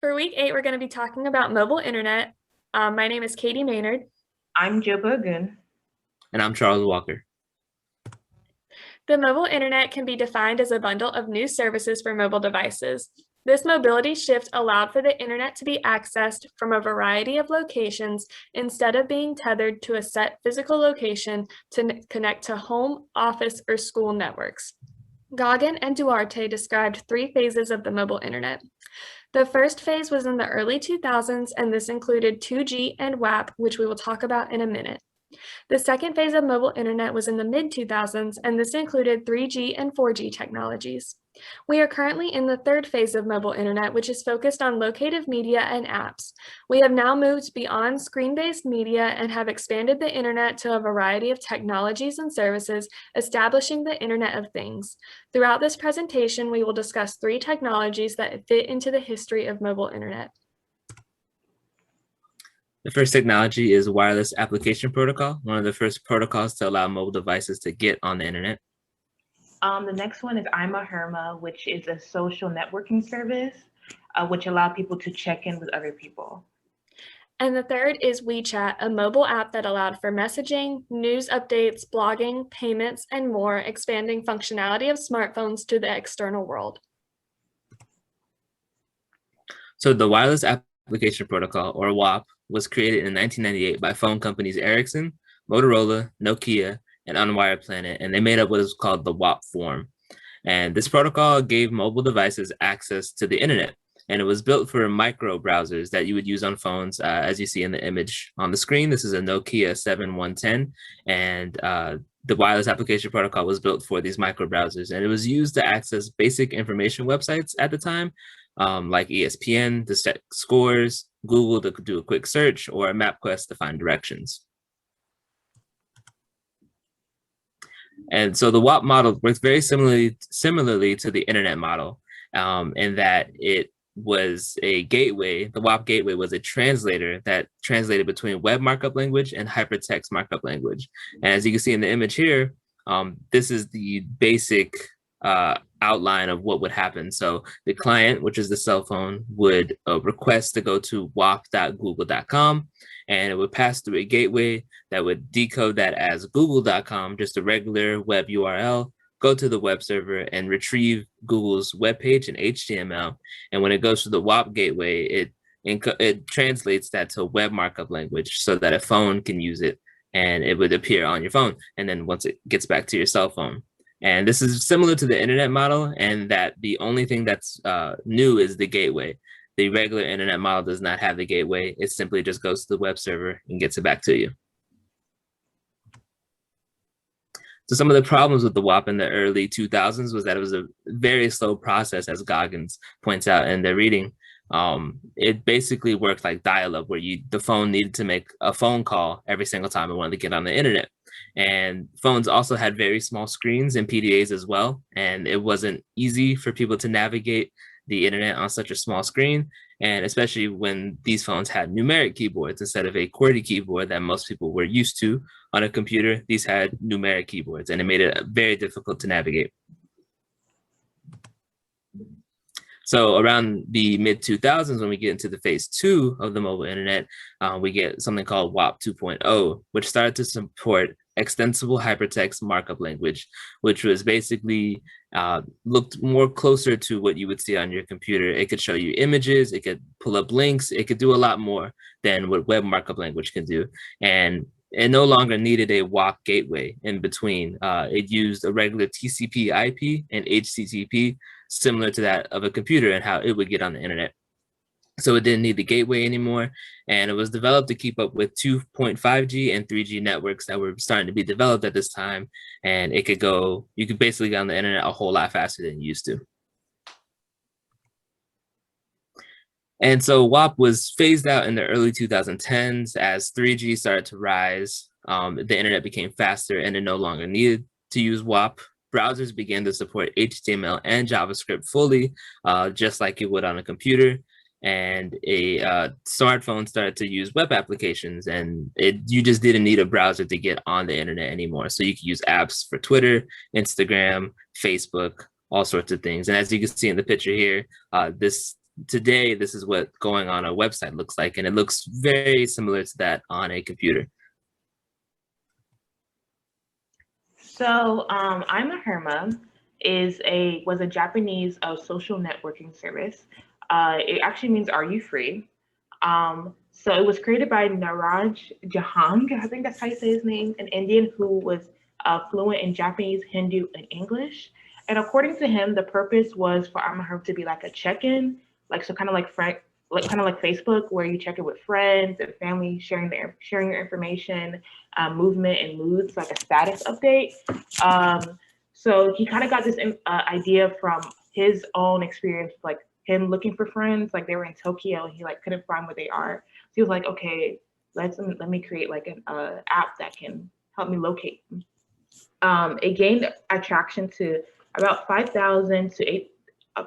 For week 8, we're going to be talking about mobile internet. My name is Katie Maynard. I'm Joba. And I'm Charles Walker. The mobile internet can be defined as a bundle of new services for mobile devices. This mobility shift allowed for the internet to be accessed from a variety of locations instead of being tethered to a set physical location to connect to home, office, or school networks. Goggin and Duarte described 3 phases of the mobile internet. The first phase was in the early 2000s, and this included 2G and WAP, which we will talk about in a minute. The second phase of mobile internet was in the mid-2000s, and this included 3G and 4G technologies. We are currently in the third phase of mobile internet, which is focused on locative media and apps. We have now moved beyond screen-based media and have expanded the internet to a variety of technologies and services, establishing the Internet of Things. Throughout this presentation, we will discuss 3 technologies that fit into the history of mobile internet. The first technology is wireless application protocol, one of the first protocols to allow mobile devices to get on the internet. The next one is ImaHima, which is a social networking service, which allow people to check in with other people. And the third is WeChat, a mobile app that allowed for messaging, news updates, blogging, payments, and more, expanding functionality of smartphones to the external world. So the wireless application protocol, or WAP, was created in 1998 by phone companies Ericsson, Motorola, Nokia, and Unwired Planet, and they made up what is called the WAP form. And this protocol gave mobile devices access to the internet, and it was built for micro browsers that you would use on phones, as you see in the image on the screen. This is a Nokia 7110, and the wireless application protocol was built for these micro browsers, and it was used to access basic information websites at the time, like ESPN to set scores, Google to do a quick search, or MapQuest to find directions. And so the WAP model works very similarly to the internet model, in that it was a gateway. The WAP gateway was a translator that translated between web markup language and hypertext markup language. And as you can see in the image here, this is the basic outline of what would happen. So the client, which is the cell phone, would request to go to wap.google.com, and it would pass through a gateway that would decode that as google.com, just a regular web URL, go to the web server and retrieve Google's web page in HTML. And when it goes to the WAP gateway, it translates that to web markup language so that a phone can use it, and it would appear on your phone. And then once it gets back to your cell phone. And this is similar to the internet model, and that the only thing that's new is the gateway. The regular internet model does not have the gateway. It simply just goes to the web server and gets it back to you. So some of the problems with the WAP in the early 2000s was that it was a very slow process, as Goggins points out in their reading. It basically worked like dial-up, where the phone needed to make a phone call every single time it wanted to get on the internet. And phones also had very small screens and PDAs as well, and it wasn't easy for people to navigate the internet on such a small screen, and especially when these phones had numeric keyboards instead of a QWERTY keyboard that most people were used to on a computer. These had numeric keyboards, and it made it very difficult to navigate. So around the mid-2000s, when we get into the phase 2 of the mobile internet, we get something called WAP 2.0, which started to support extensible hypertext markup language, which was basically looked more closer to what you would see on your computer. It could show you images, it could pull up links, it could do a lot more than what web markup language can do. And it no longer needed a WAP gateway in between. It used a regular TCP IP and HTTP, similar to that of a computer and how it would get on the internet. So it didn't need the gateway anymore, and it was developed to keep up with 2.5G and 3G networks that were starting to be developed at this time, and you could basically get on the internet a whole lot faster than you used to. And so WAP was phased out in the early 2010s as 3G started to rise. The internet became faster, and it no longer needed to use WAP. Browsers began to support HTML and JavaScript fully, just like it would on a computer. And a smartphone started to use web applications, and you just didn't need a browser to get on the internet anymore. So you could use apps for Twitter, Instagram, Facebook, all sorts of things. And as you can see in the picture here, this today, this is what going on a website looks like, and it looks very similar to that on a computer. So ImaHima was a Japanese social networking service. It actually means "Are you free?" So it was created by Niraj Jahang, I think that's how you say his name, an Indian who was fluent in Japanese, Hindu, and English. And according to him, the purpose was for ImaHima to be like a check-in, like so kind of like kind of like Facebook, where you check in with friends and family, sharing your information, movement and moods, like a status update. So he kind of got this idea from his own experience, like him looking for friends, like they were in Tokyo and he like couldn't find where they are. So he was like, okay, let me create like an app that can help me locate them. It gained attraction to about 5,000 to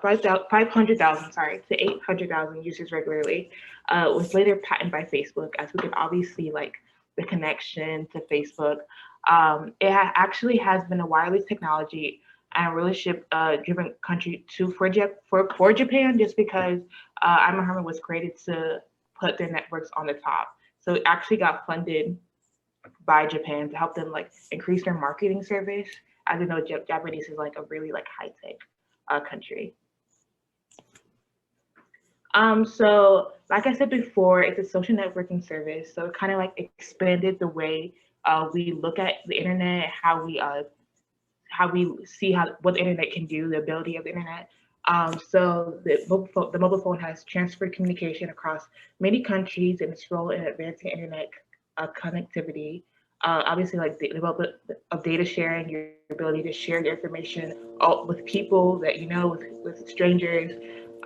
500,000, sorry, to 800,000 users regularly. Was later patented by Facebook, as we can obviously see like the connection to Facebook. It actually has been a wireless technology and a relationship driven country for Japan, just because ImaHima was created to put their networks on the top. So it actually got funded by Japan to help them like increase their marketing service. As you know, Japanese is like a really like high tech country. So like I said before, it's a social networking service. So it kind of like expanded the way we look at the internet, how we see what the internet can do, the ability of the internet. So the mobile phone has transferred communication across many countries and its role in advancing internet connectivity. Obviously, like the development of data sharing, your ability to share your information with people that you know, with strangers,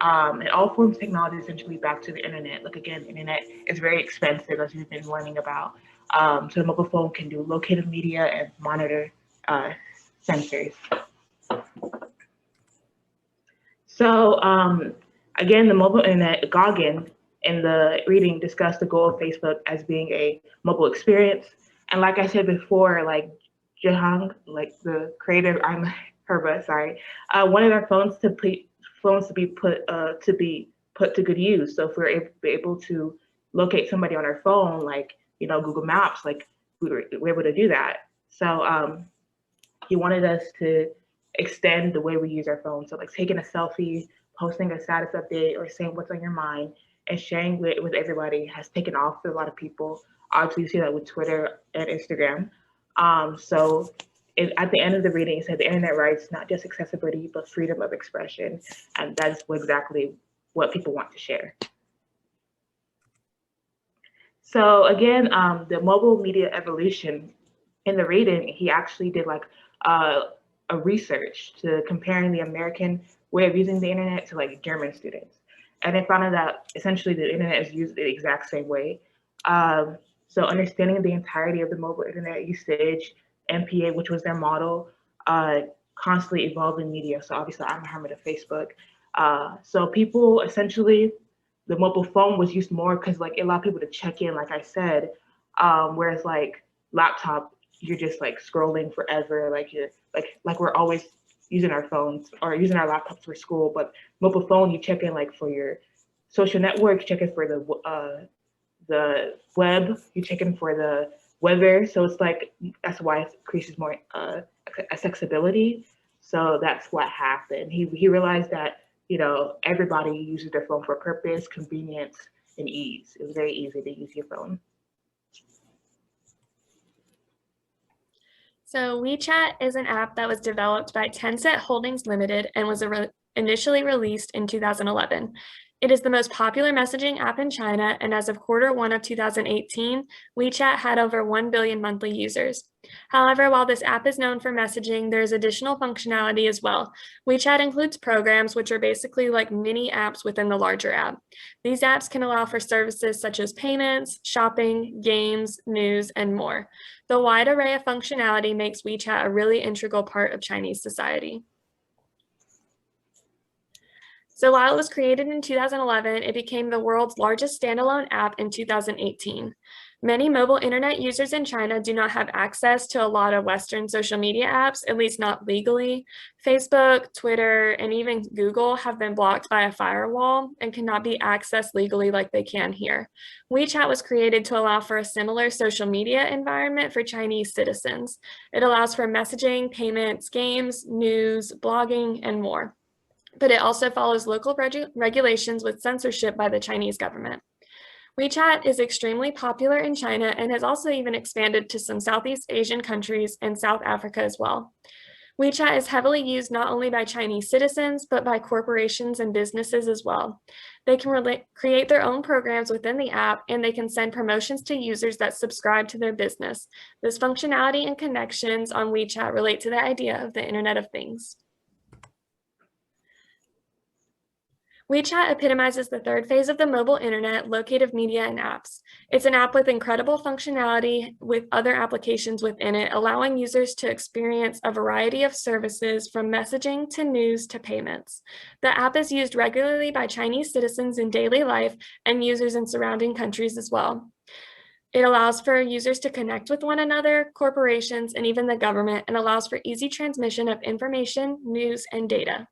and all forms of technology essentially back to the internet. Like again, the internet is very expensive, as we've been learning about. So the mobile phone can do located media and monitor sensors. So again, the mobile internet, Goggin in the reading discussed the goal of Facebook as being a mobile experience. And like I said before, like Jahang, like the creator, I'm Herba, sorry, wanted our phones to be put to good use. So if we're able to locate somebody on our phone, like Google Maps, like we're able to do that. So he wanted us to extend the way we use our phone. So like taking a selfie, posting a status update, or saying what's on your mind and sharing it with everybody has taken off for a lot of people. Obviously, you see that with Twitter and Instagram. So at the end of the reading, it said the internet rights, not just accessibility, but freedom of expression. And that's exactly what people want to share. So again, the mobile media evolution, in the reading, he actually did like a research to comparing the American way of using the internet to like German students. And they found out that essentially the internet is used the exact same way. So understanding the entirety of the mobile internet usage, MPA, which was their model, constantly evolving media. So obviously I'm Herman of Facebook. So people essentially, the mobile phone was used more because like it allowed people to check in, like I said, whereas like laptop, you're just like scrolling forever, like you're like we're always using our phones or using our laptops for school, but mobile phone, you check in like for your social network, check in for the web, you check in for the weather. So it's like that's why it increases more accessibility. So that's what happened. He realized that everybody uses their phone for purpose, convenience, and ease. It was very easy to use your phone. So WeChat is an app that was developed by Tencent Holdings Limited and was initially released in 2011. It is the most popular messaging app in China, and as of Q1 of 2018, WeChat had over 1 billion monthly users. However, while this app is known for messaging, there is additional functionality as well. WeChat includes programs, which are basically like mini apps within the larger app. These apps can allow for services such as payments, shopping, games, news, and more. The wide array of functionality makes WeChat a really integral part of Chinese society. So while it was created in 2011, it became the world's largest standalone app in 2018. Many mobile internet users in China do not have access to a lot of Western social media apps, at least not legally. Facebook, Twitter, and even Google have been blocked by a firewall and cannot be accessed legally like they can here. WeChat was created to allow for a similar social media environment for Chinese citizens. It allows for messaging, payments, games, news, blogging, and more. But it also follows local regulations with censorship by the Chinese government. WeChat is extremely popular in China and has also even expanded to some Southeast Asian countries and South Africa as well. WeChat is heavily used not only by Chinese citizens, but by corporations and businesses as well. They can create their own programs within the app, and they can send promotions to users that subscribe to their business. This functionality and connections on WeChat relate to the idea of the Internet of Things. WeChat epitomizes the third phase of the mobile internet, locative media and apps. It's an app with incredible functionality with other applications within it, allowing users to experience a variety of services from messaging to news to payments. The app is used regularly by Chinese citizens in daily life and users in surrounding countries as well. It allows for users to connect with one another, corporations, and even the government, and allows for easy transmission of information, news, and data.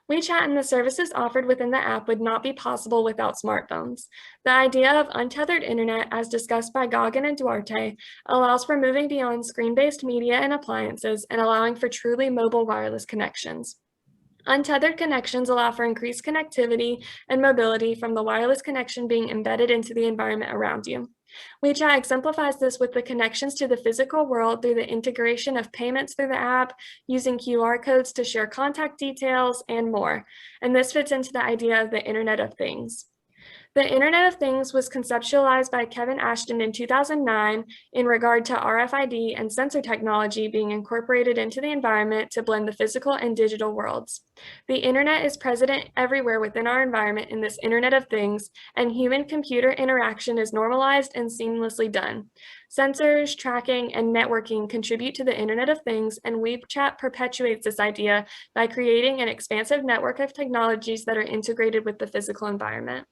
WeChat and the services offered within the app would not be possible without smartphones. The idea of untethered internet, as discussed by Goggin and Duarte, allows for moving beyond screen-based media and appliances and allowing for truly mobile wireless connections. Untethered connections allow for increased connectivity and mobility from the wireless connection being embedded into the environment around you. WeChat exemplifies this with the connections to the physical world through the integration of payments through the app, using QR codes to share contact details, and more. And this fits into the idea of the Internet of Things. The Internet of Things was conceptualized by Kevin Ashton in 2009 in regard to RFID and sensor technology being incorporated into the environment to blend the physical and digital worlds. The Internet is present everywhere within our environment in this Internet of Things, and human-computer interaction is normalized and seamlessly done. Sensors, tracking, and networking contribute to the Internet of Things, and WeChat perpetuates this idea by creating an expansive network of technologies that are integrated with the physical environment.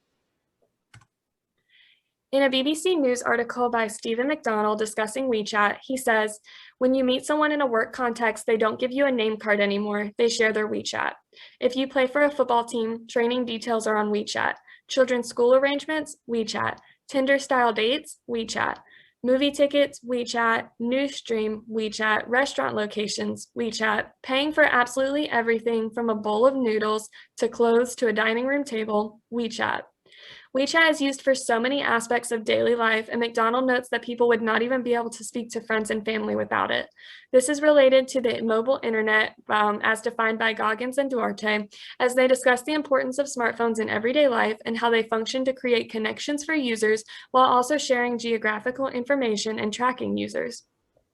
In a BBC News article by Stephen McDonald discussing WeChat, he says, "When you meet someone in a work context, they don't give you a name card anymore, they share their WeChat. If you play for a football team, training details are on WeChat. Children's school arrangements, WeChat. Tinder-style dates, WeChat. Movie tickets, WeChat. News stream, WeChat. Restaurant locations, WeChat. Paying for absolutely everything from a bowl of noodles to clothes to a dining room table, WeChat." WeChat is used for so many aspects of daily life, and McDonald notes that people would not even be able to speak to friends and family without it. This is related to the mobile internet as defined by Goggins and Duarte, as they discuss the importance of smartphones in everyday life and how they function to create connections for users while also sharing geographical information and tracking users.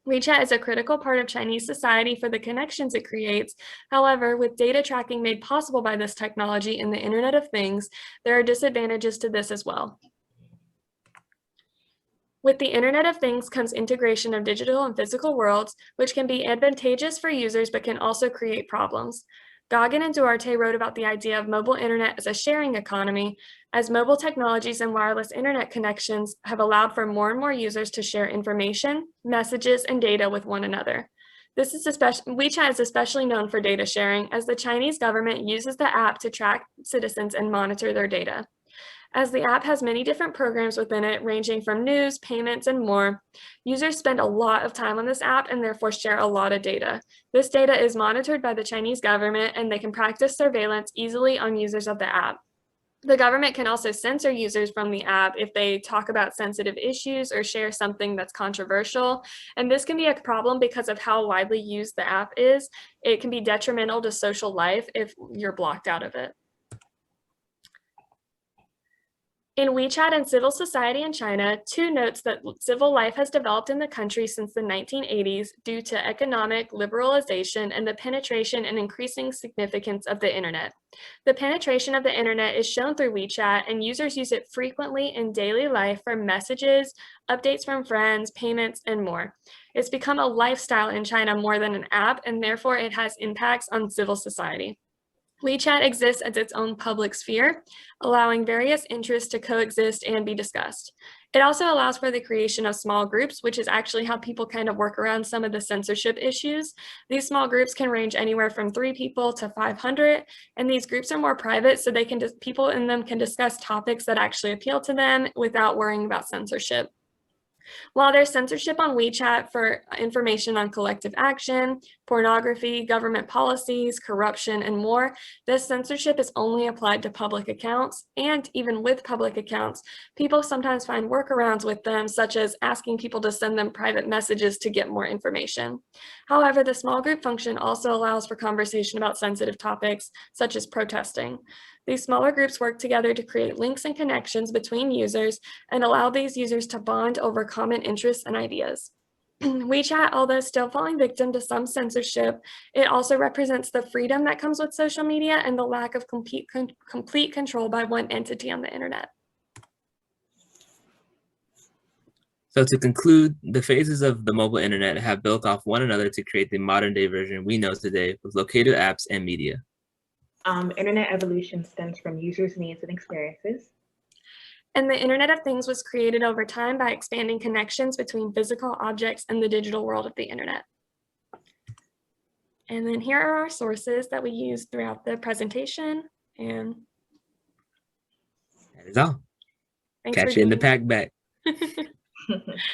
WeChat is a critical part of Chinese society for the connections it creates. However, with data tracking made possible by this technology in the Internet of Things, there are disadvantages to this as well. With the Internet of Things comes integration of digital and physical worlds, which can be advantageous for users but can also create problems. Goggin and Duarte wrote about the idea of mobile internet as a sharing economy, as mobile technologies and wireless internet connections have allowed for more and more users to share information, messages, and data with one another. WeChat is especially known for data sharing, as the Chinese government uses the app to track citizens and monitor their data. As the app has many different programs within it, ranging from news, payments, and more, users spend a lot of time on this app and therefore share a lot of data. This data is monitored by the Chinese government, and they can practice surveillance easily on users of the app. The government can also censor users from the app if they talk about sensitive issues or share something that's controversial. And this can be a problem because of how widely used the app is. It can be detrimental to social life if you're blocked out of it. In WeChat and civil society in China, two notes that civil life has developed in the country since the 1980s due to economic liberalization and the penetration and increasing significance of the internet. The penetration of the internet is shown through WeChat, and users use it frequently in daily life for messages, updates from friends, payments, and more. It's become a lifestyle in China more than an app, and therefore it has impacts on civil society. WeChat exists as its own public sphere, allowing various interests to coexist and be discussed. It also allows for the creation of small groups, which is actually how people kind of work around some of the censorship issues. These small groups can range anywhere from 3 people to 500, and these groups are more private, so people in them can discuss topics that actually appeal to them without worrying about censorship. While there's censorship on WeChat for information on collective action, pornography, government policies, corruption, and more, this censorship is only applied to public accounts. And even with public accounts, people sometimes find workarounds with them, such as asking people to send them private messages to get more information. However, the small group function also allows for conversation about sensitive topics, such as protesting. These smaller groups work together to create links and connections between users and allow these users to bond over common interests and ideas. WeChat, although still falling victim to some censorship, it also represents the freedom that comes with social media and the lack of complete control by one entity on the internet. So to conclude, the phases of the mobile internet have built off one another to create the modern day version we know today with located apps and media. Internet evolution stems from users' needs and experiences. And the Internet of Things was created over time by expanding connections between physical objects and the digital world of the internet. And then here are our sources that we used throughout the presentation. And that is all. thanks Catch for you in the joining. pack back.